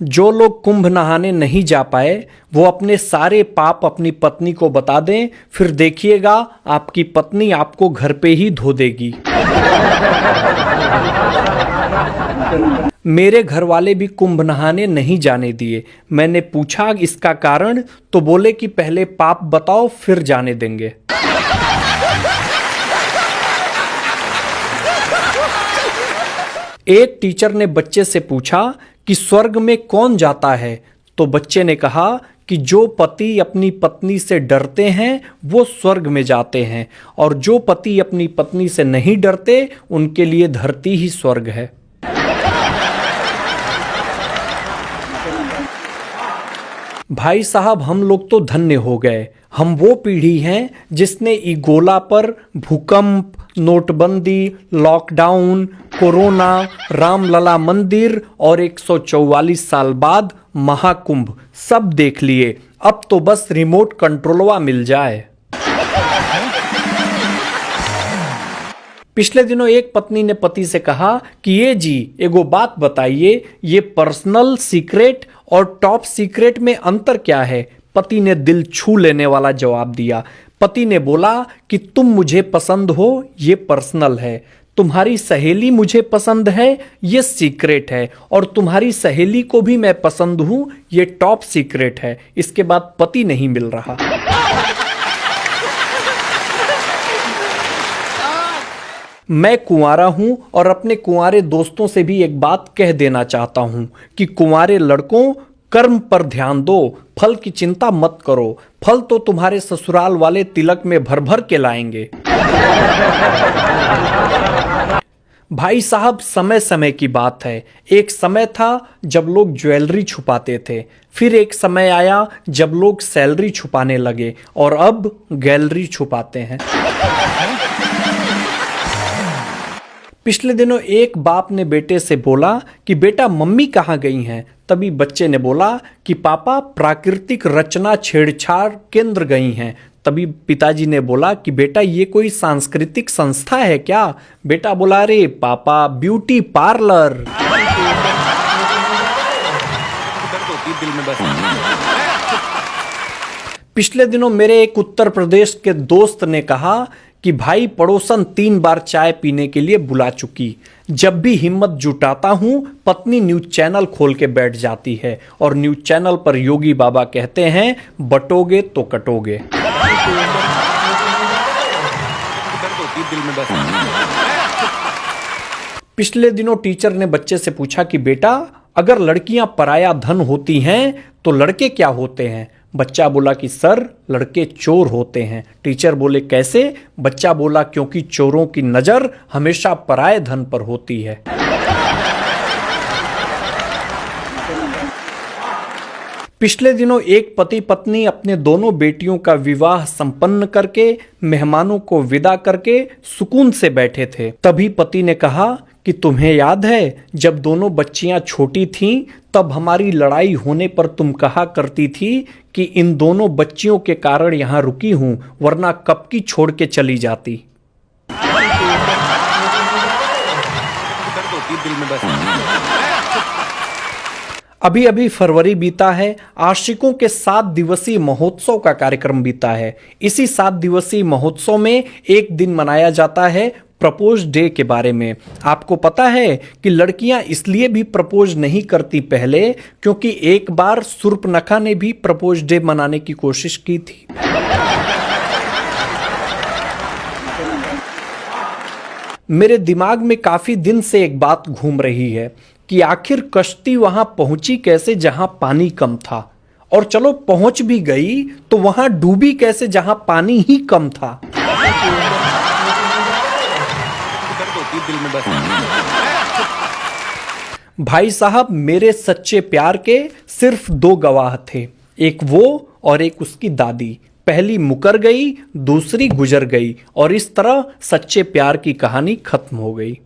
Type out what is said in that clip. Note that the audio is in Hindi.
जो लोग कुंभ नहाने नहीं जा पाए वो अपने सारे पाप अपनी पत्नी को बता दें, फिर देखिएगा आपकी पत्नी आपको घर पे ही धो देगी। मेरे घर वाले भी कुंभ नहाने नहीं जाने दिए। मैंने पूछा इसका कारण, तो बोले कि पहले पाप बताओ फिर जाने देंगे। एक टीचर ने बच्चे से पूछा कि स्वर्ग में कौन जाता है, तो बच्चे ने कहा कि जो पति अपनी पत्नी से डरते हैं वो स्वर्ग में जाते हैं, और जो पति अपनी पत्नी से नहीं डरते उनके लिए धरती ही स्वर्ग है। भाई साहब, हम लोग तो धन्य हो गए। हम वो पीढ़ी हैं जिसने इगोला पर, भूकंप, नोटबंदी, लॉकडाउन, कोरोना, रामलला मंदिर और 144 साल बाद महाकुंभ सब देख लिए। अब तो बस रिमोट कंट्रोलवा मिल जाए। पिछले दिनों एक पत्नी ने पति से कहा कि ये जी एगो बात बताइए, ये पर्सनल सीक्रेट और टॉप सीक्रेट में अंतर क्या है। पति ने दिल छू लेने वाला जवाब दिया। पति ने बोला कि तुम मुझे पसंद हो, ये पर्सनल है। तुम्हारी सहेली मुझे पसंद है, ये सीक्रेट है। और तुम्हारी सहेली को भी मैं पसंद हूं, ये टॉप सीक्रेट है। इसके बाद पति नहीं मिल रहा। मैं कुंवारा हूं और अपने कुंवारे दोस्तों से भी एक बात कह देना चाहता हूं कि कुंवारे लड़कों, कर्म पर ध्यान दो, फल की चिंता मत करो। फल तो तुम्हारे ससुराल वाले तिलक में भर भर के लाएंगे। भाई साहब, समय समय की बात है। एक समय था जब लोग ज्वेलरी छुपाते थे, फिर एक समय आया जब लोग सैलरी छुपाने लगे, और अब गैलरी छुपाते हैं। पिछले दिनों एक बाप ने बेटे से बोला कि बेटा मम्मी कहाँ गई हैं। तभी बच्चे ने बोला कि पापा प्राकृतिक रचना छेड़छाड़ केंद्र गई हैं। तभी पिताजी ने बोला कि बेटा ये कोई सांस्कृतिक संस्था है क्या। बेटा बोला, अरे पापा ब्यूटी पार्लर। पिछले दिनों मेरे एक उत्तर प्रदेश के दोस्त ने कहा कि भाई पड़ोसन 3 बार चाय पीने के लिए बुला चुकी। जब भी हिम्मत जुटाता हूं, पत्नी न्यूज चैनल खोल के बैठ जाती है, और न्यूज चैनल पर योगी बाबा कहते हैं बटोगे तो कटोगे। पिछले दिनों टीचर ने बच्चे से पूछा कि बेटा अगर लड़कियां पराया धन होती हैं तो लड़के क्या होते हैं। बच्चा बोला कि सर लड़के चोर होते हैं। टीचर बोले कैसे। बच्चा बोला क्योंकि चोरों की नजर हमेशा पराये धन पर होती है। पिछले दिनों एक पति पत्नी अपने दोनों बेटियों का विवाह संपन्न करके मेहमानों को विदा करके सुकून से बैठे थे। तभी पति ने कहा कि तुम्हें याद है जब दोनों बच्चियां छोटी थीं तब हमारी लड़ाई होने पर तुम कहा करती थी कि इन दोनों बच्चियों के कारण यहां रुकी हूं, वरना कब की छोड़ के चली जाती। अभी अभी फरवरी बीता है। आशिकों के 7 दिवसीय महोत्सव का कार्यक्रम बीता है। इसी 7 दिवसीय महोत्सव में एक दिन मनाया जाता है प्रपोज डे के बारे में। आपको पता है कि लड़कियां इसलिए भी प्रपोज नहीं करती पहले, क्योंकि एक बार शूर्पणखा ने भी प्रपोज डे मनाने की कोशिश की थी। मेरे दिमाग में काफी दिन से एक बात घूम रही है कि आखिर कश्ती वहां पहुंची कैसे जहां पानी कम था, और चलो पहुंच भी गई तो वहां डूबी कैसे जहां पानी ही कम था। भाई साहब, मेरे सच्चे प्यार के सिर्फ 2 गवाह थे, एक वो और एक उसकी दादी। पहली मुकर गई, दूसरी गुजर गई, और इस तरह सच्चे प्यार की कहानी खत्म हो गई।